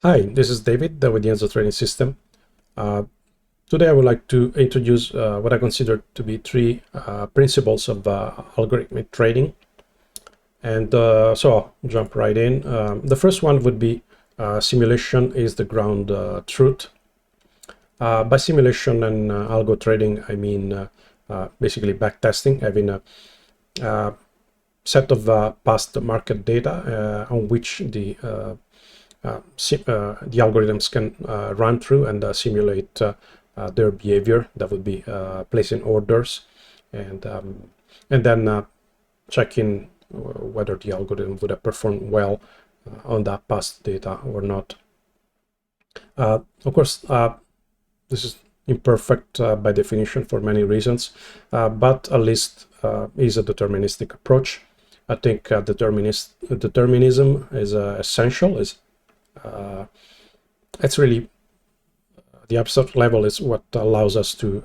Hi, this is David with the Algo-Trading system. Uh, Today I would like to introduce what I consider to be three principles of algorithmic trading. And so I'll jump right in. The first one would be simulation is the ground truth. By simulation and algo trading, I mean basically backtesting, having a set of past market data on which the algorithms can run through and simulate their behavior. That would be placing orders and then checking whether the algorithm would have performed well on that past data or not. Of course, this is imperfect by definition for many reasons, but at least is a deterministic approach. I think determinism is essential. It's really the absolute level is what allows us to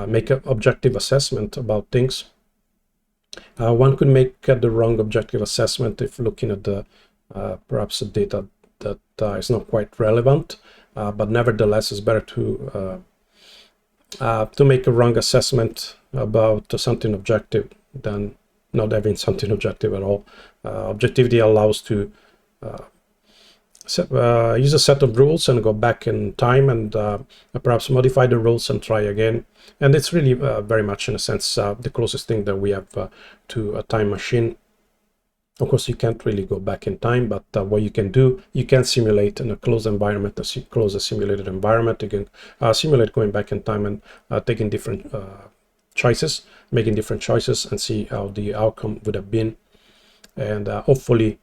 make an objective assessment about things. One could make the wrong objective assessment if looking at the perhaps the data that is not quite relevant, but nevertheless it's better to make a wrong assessment about something objective than not having something objective at all. Objectivity allows to use a set of rules and go back in time and perhaps modify the rules and try again. And it's really very much, in a sense, the closest thing that we have to a time machine. Of course, you can't really go back in time, but what you can do, you can simulate in a closed environment, a closed simulated environment. You can simulate going back in time and taking different choices, making different choices and see how the outcome would have been. And hopefully,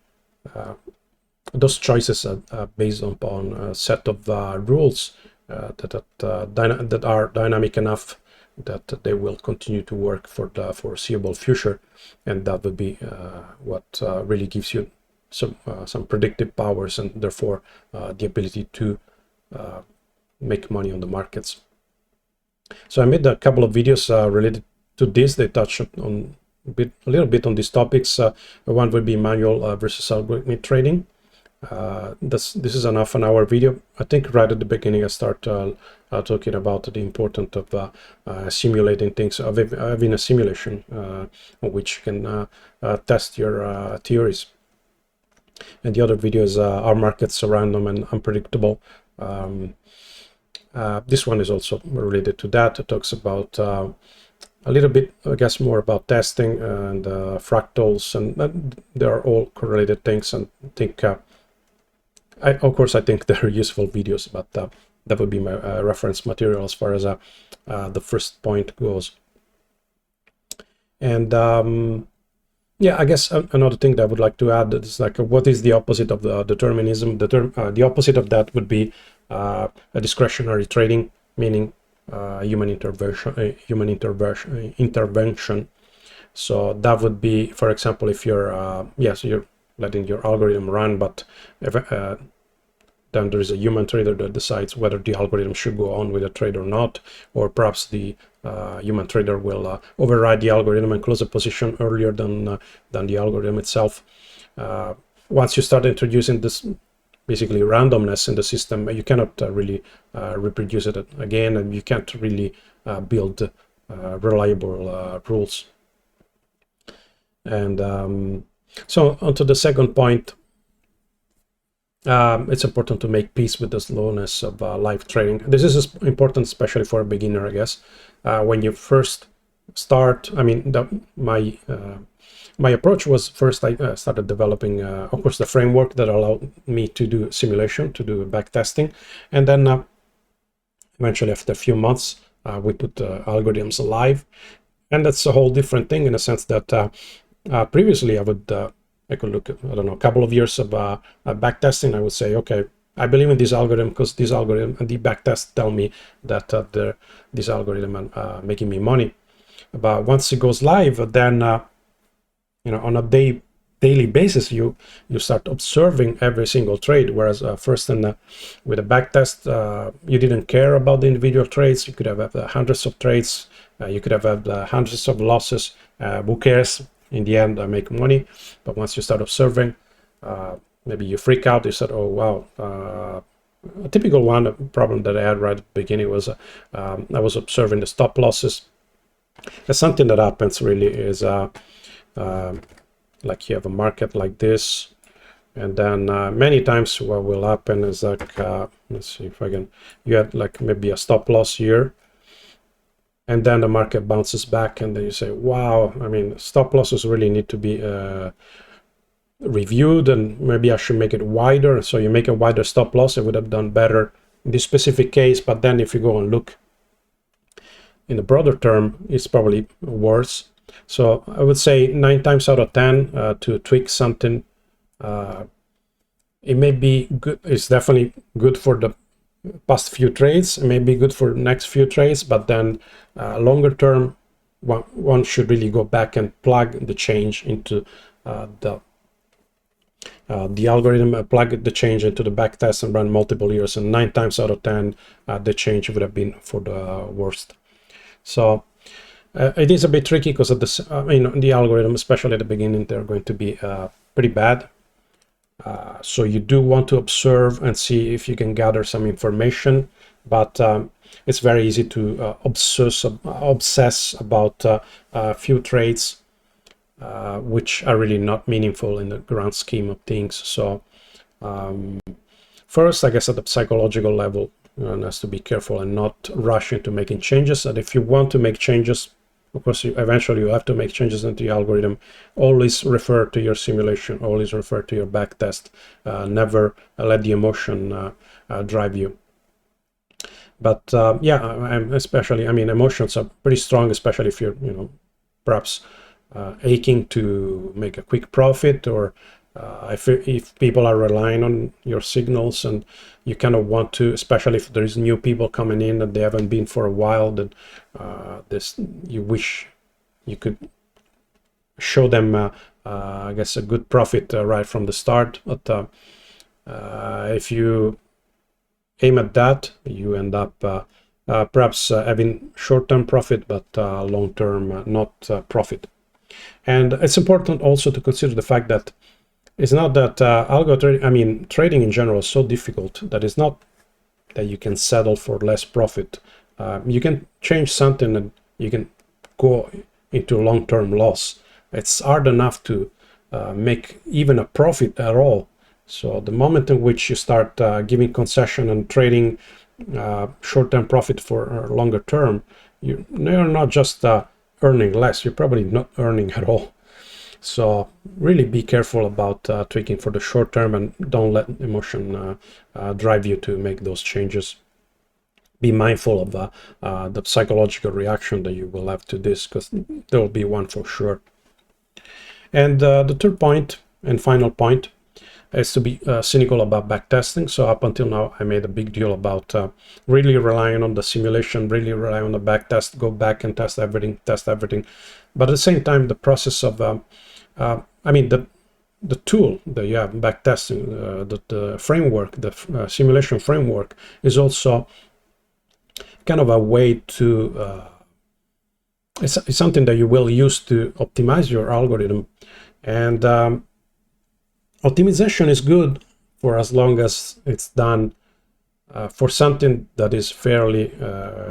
those choices are based upon a set of rules that are dynamic enough that they will continue to work for the foreseeable future, and that would be what really gives you some predictive powers and therefore the ability to make money on the markets. So I made a couple of videos related to this. They touch on a little bit on these topics. One would be manual versus algorithmic trading. This is an half-an-hour video. I think right at the beginning I start talking about the importance of simulating things, of having a simulation on which you can test your theories. And the other video is are markets random and unpredictable? This one is also related to that. It talks about a little bit, I guess, more about testing and fractals, and they are all correlated things. And I think of course, I think they're useful videos, but that would be my reference material as far as the first point goes. And yeah, I guess another thing that I would like to add is like, what is the opposite of the determinism? The opposite of that would be a discretionary trading, meaning human intervention. So that would be, for example, if you're so you're letting your algorithm run, but if, then there is a human trader that decides whether the algorithm should go on with a trade or not, or perhaps the human trader will override the algorithm and close a position earlier than the algorithm itself. Once you start introducing this basically randomness in the system, you cannot really reproduce it again, and you can't really build reliable rules. And so onto the second point, it's important to make peace with the slowness of live trading. This is important, especially for a beginner, I guess. When you first start, I mean, my approach was first I started developing, of course, the framework that allowed me to do simulation, to do backtesting, and then eventually, after a few months, we put algorithms live, and that's a whole different thing in a sense that previously I could look at, I don't know, a couple of years of backtesting. I would say, okay, I believe in this algorithm because this algorithm and the backtest tell me that this algorithm is making me money. But once it goes live, then on a daily basis, you start observing every single trade. Whereas first with a backtest, you didn't care about the individual trades. You could have hundreds of trades. You could have hundreds of losses. Who cares? In the end, I make money. But once you start observing, maybe you freak out. You said, oh wow. A typical one problem that I had right at the beginning was I was observing the stop losses. And something that happens really is like you have a market like this, and then many times what will happen is like let's see if I can, you had like maybe a stop loss here, and then the market bounces back, and then you say, wow, I mean, stop losses really need to be reviewed, and maybe I should make it wider. So you make a wider stop loss, it would have done better in this specific case. But then if you go and look in the broader term, it's probably worse. So I would say 9 times out of 10 to tweak something, it may be good. It's definitely good for the past few trades. It may be good for next few trades, but then longer term, one should really go back and plug the change into the algorithm, plug the change into the backtest and run multiple years, and 9 times out of 10 the change would have been for the worst. So it is a bit tricky because of this, the algorithm, especially at the beginning, they're going to be pretty bad. So you do want to observe and see if you can gather some information, but it's very easy to obsess about a few trades which are really not meaningful in the grand scheme of things. So first, I guess at the psychological level, one has to be careful and not rush into making changes. And if you want to make changes, of course, eventually you have to make changes into the algorithm. Always refer to your simulation, always refer to your backtest. Never let the emotion drive you. But yeah, especially, emotions are pretty strong, especially if you're, perhaps aching to make a quick profit, or if people are relying on your signals, and you kind of want to, especially if there's new people coming in and they haven't been for a while, then you wish you could show them I guess a good profit right from the start. But if you aim at that, you end up perhaps having short-term profit, but long-term not profit. And it's important also to consider the fact that it's not that trading in general is so difficult that it's not that you can settle for less profit. You can change something and you can go into long-term loss. It's hard enough to make even a profit at all. So the moment in which you start giving concession and trading short-term profit for longer term, you're not just earning less, you're probably not earning at all. So really be careful about tweaking for the short term, and don't let emotion drive you to make those changes. Be mindful of the psychological reaction that you will have to this, because there will be one for sure. And the third point and final point is to be cynical about backtesting. So up until now, I made a big deal about really relying on the simulation, really rely on the backtest, go back and test everything. But at the same time, the process of, the tool that you have, backtesting, the framework, the simulation framework, is also kind of a way to, it's something that you will use to optimize your algorithm. And optimization is good for as long as it's done for something that is fairly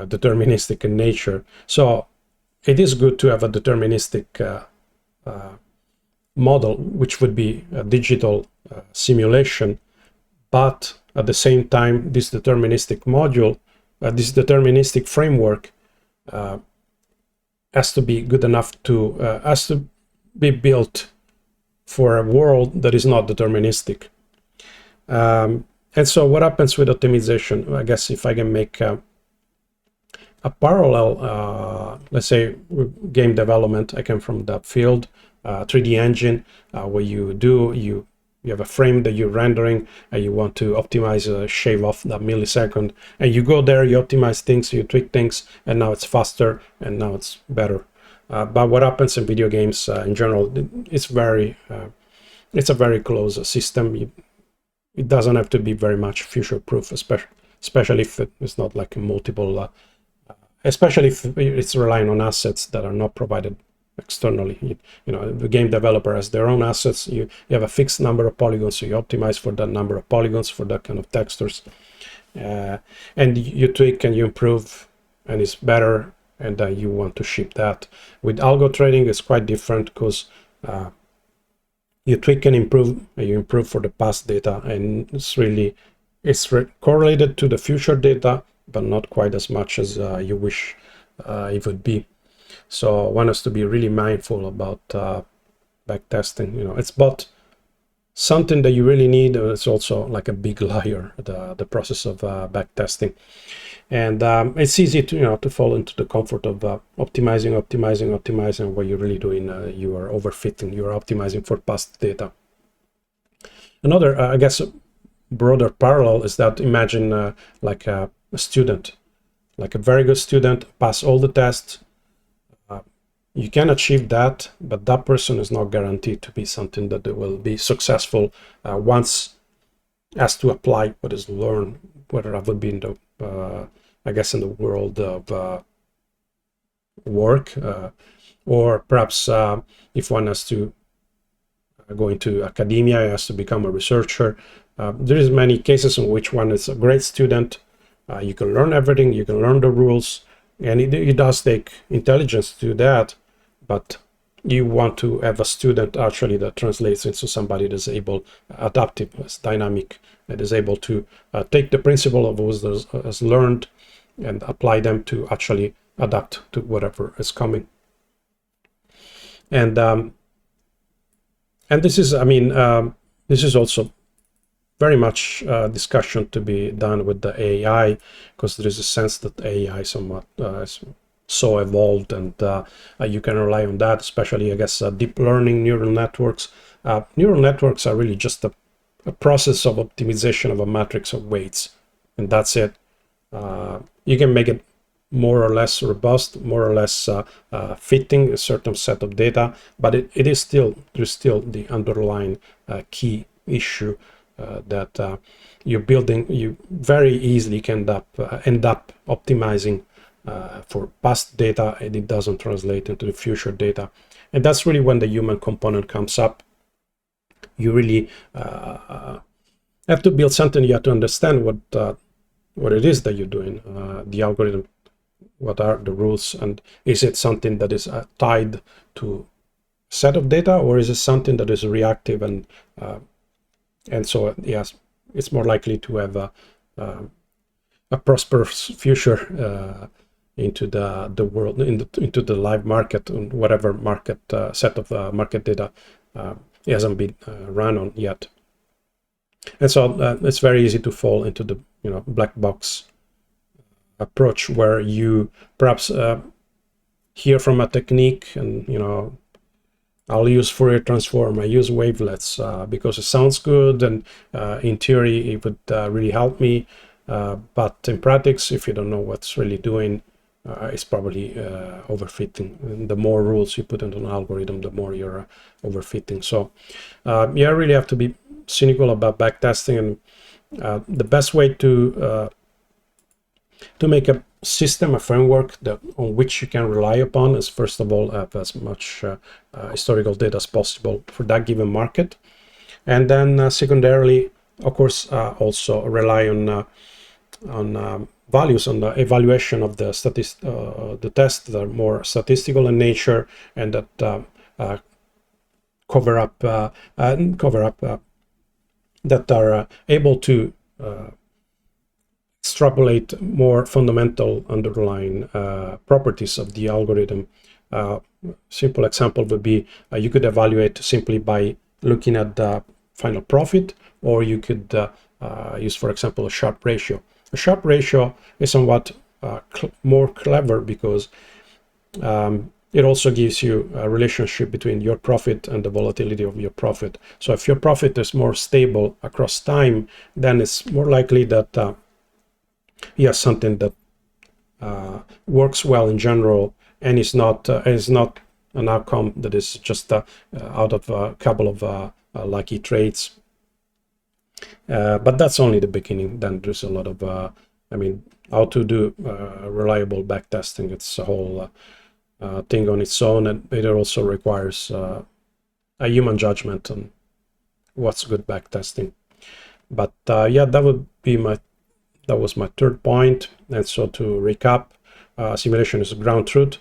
deterministic in nature. So it is good to have a deterministic model, which would be a digital simulation, but at the same time, this deterministic module, this deterministic framework has to be good enough to, has to be built for a world that is not deterministic. And so what happens with optimization? I guess if I can make a parallel, let's say with game development, I come from that field, 3D engine, where you have a frame that you're rendering and you want to optimize, shave off that millisecond, and you go there, you optimize things, you tweak things, and now it's faster and now it's better. But what happens in video games in general, it's a very close system. It doesn't have to be very much future-proof, especially if it's not like multiple, especially if it's relying on assets that are not provided externally. You know, the game developer has their own assets. You have a fixed number of polygons, so you optimize for that number of polygons for that kind of textures, and you tweak and you improve, and it's better, and you want to ship that. With algo trading, it's quite different because you tweak and you improve for the past data, and it's correlated to the future data, but not quite as much as you wish it would be. So one has to be really mindful about backtesting. You know, it's both something that you really need, and it's also like a big liar, the process of backtesting. And it's easy to fall into the comfort of optimizing what you're really doing. You are overfitting, you are optimizing for past data. Another, I guess, broader parallel is that imagine like a student, like a very good student, pass all the tests. You can achieve that, but that person is not guaranteed to be something that will be successful once has to apply what is learned, whether that would be in the I guess in the world of work, or perhaps if one has to go into academia, has to become a researcher. There is many cases in which one is a great student. You can learn everything, you can learn the rules, and it does take intelligence to do that, but you want to have a student actually that translates into somebody that's able, adaptive, is dynamic, that is able to take the principle of what has learned and apply them to actually adapt to whatever is coming. And this is, I mean, this is also very much discussion to be done with the AI, because there is a sense that AI somewhat is so evolved, and you can rely on that, especially, I guess, deep learning neural networks. Neural networks are really just a process of optimization of a matrix of weights, and that's it. You can make it more or less robust, more or less fitting a certain set of data, but there's still the underlying key issue that you're building. You very easily can end up optimizing for past data, and it doesn't translate into the future data. And that's really when the human component comes up. You really have to build something. You have to understand what it is that you're doing, the algorithm, what are the rules, and is it something that is tied to a set of data, or is it something that is reactive, and so yes, it's more likely to have a prosperous future into the world, into the live market, and whatever market set of market data it hasn't been run on yet. And so it's very easy to fall into the black box approach, where you perhaps hear from a technique, and I'll use Fourier transform, I use wavelets because it sounds good, and in theory it would really help me, but in practice, if you don't know what's really doing, it's probably overfitting. And the more rules you put into an algorithm, the more you're overfitting. So you really have to be cynical about backtesting, and the best way to make a system, a framework on which you can rely upon, is first of all have as much historical data as possible for that given market, and then secondarily, of course, also rely on values, on the evaluation of the tests that are more statistical in nature, and that cover up that are able to extrapolate more fundamental underlying properties of the algorithm. Simple example would be you could evaluate simply by looking at the final profit, or you could use, for example, a Sharpe ratio. A Sharpe ratio is somewhat more clever, because it also gives you a relationship between your profit and the volatility of your profit. So if your profit is more stable across time, then it's more likely that you have something that works well in general, and is not an outcome that is just out of a couple of lucky trades. But that's only the beginning. Then there's a lot of how to do reliable backtesting. It's a whole thing on its own, and it also requires a human judgment on what's good backtesting. But yeah, that was my third point. And so to recap, simulation is ground truth.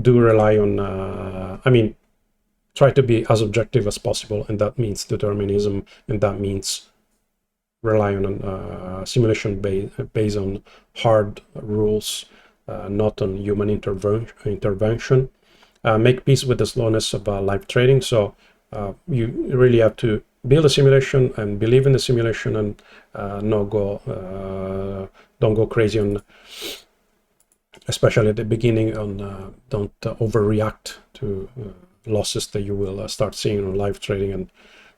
Do rely on, try to be as objective as possible, and that means determinism, and that means rely on simulation based on hard rules, not on human intervention. Make peace with the slowness of live trading. So you really have to build a simulation and believe in the simulation, and don't go crazy on, especially at the beginning, on don't overreact to losses that you will start seeing on live trading, and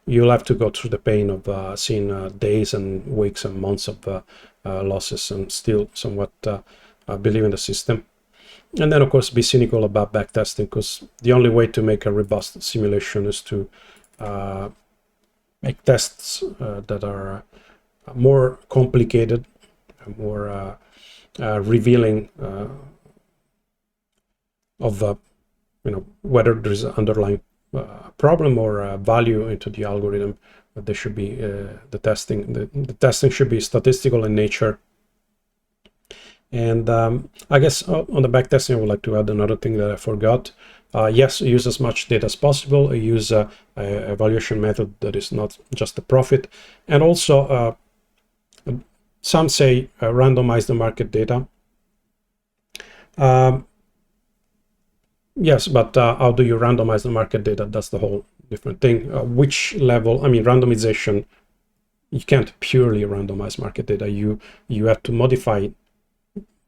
you'll have to go through the pain of seeing days and weeks and months of losses and still somewhat believe in the system. And then, of course, be cynical about backtesting, because the only way to make a robust simulation is to make tests that are more complicated, more revealing of whether there's an underlying problem or value into the algorithm. There should be the testing should be statistical in nature. And I guess on the backtesting, I would like to add another thing that I forgot. Yes, use as much data as possible. Use a evaluation method that is not just a profit. And also, some say randomize the market data. Yes, but how do you randomize the market data? That's the whole different thing. Which level? Randomization, you can't purely randomize market data. You have to modify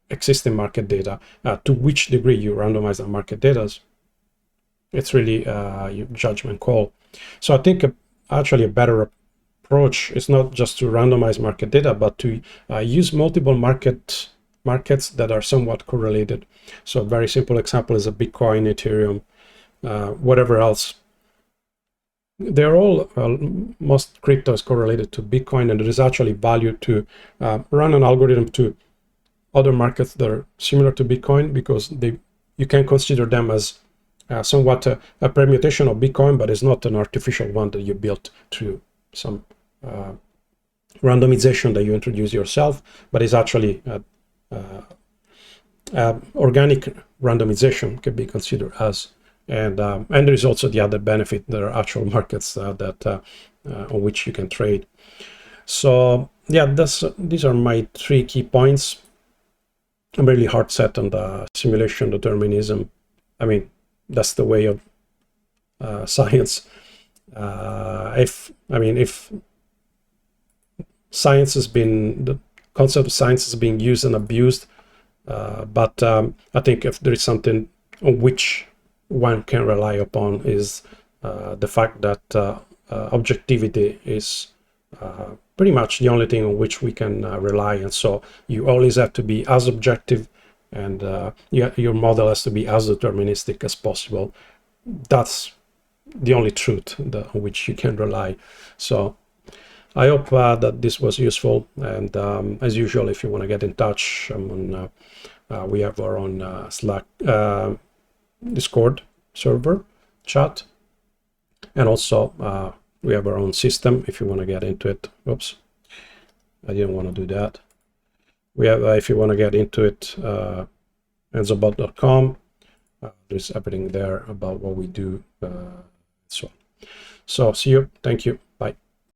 existing market data. To which degree you randomize the market data, it's really your judgment call. So I think actually a better approach is not just to randomize market data, but to use multiple markets that are somewhat correlated. So a very simple example is a Bitcoin, Ethereum, whatever else. They're all, most crypto is correlated to Bitcoin, and there is actually value to run an algorithm to other markets that are similar to Bitcoin, because you can consider them as somewhat a permutation of Bitcoin, but it's not an artificial one that you built through some randomization that you introduce yourself, but it's actually organic randomization can be considered as. And there is also the other benefit. There are actual markets that on which you can trade. So yeah, these are my 3 key points. I'm really hard set on the simulation determinism. That's the way of science. If science has been, the concept of science is being used and abused, but I think if there is something on which one can rely upon is the fact that objectivity is pretty much the only thing on which we can rely. And so you always have to be as objective, and your model has to be as deterministic as possible. That's the only truth on which you can rely. So I hope that this was useful. And as usual, if you want to get in touch, we have our own Slack, Discord server chat, and also we have our own system if you want to get into it. Oops, I didn't want to do that. We have, if you want to get into it, enzobot.com. There's everything there about what we do. So see you. Thank you. Bye.